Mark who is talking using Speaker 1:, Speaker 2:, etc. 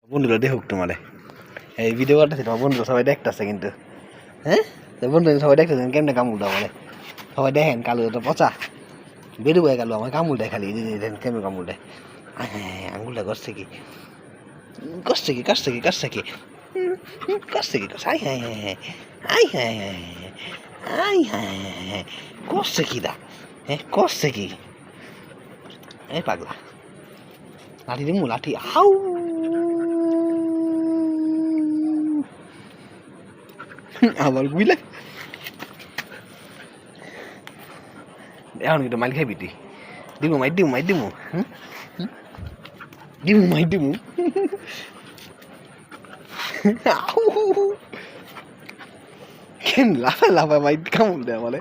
Speaker 1: বন্ধুরা দেখুক তোমারে এই ভিডিও করতেছি তোমার বন্ধুরা সবাই দেখতেছে কিন্তু হ্যাঁ বন্ধু সবাই দেখতেছেন কেমনে কামড়টা বলে সবাই দেখেন কালো তো পচা বেরু হয়ে গেল আমার কামড় দেয় খালি দেখেন কেমন কামড় দেয় হ্যাঁ আঙুলটা করছে কি করছে কি করছে কি করছে কি করছে কি করছে আই হ্যাঁ হ্যাঁ আই হ্যাঁ আই হ্যাঁ করছে কি দা হ্যাঁ করছে কি এই পাগলা লাঠি দিমু লাঠি হাউ আবার বুঝলে এখন কিন্তু মাইল খাইবি তুই দিমু মাই দিমু মাই দিমু দিমু মাই দিমু কেন লাফা লাফা মাই কামড় দেয় বলে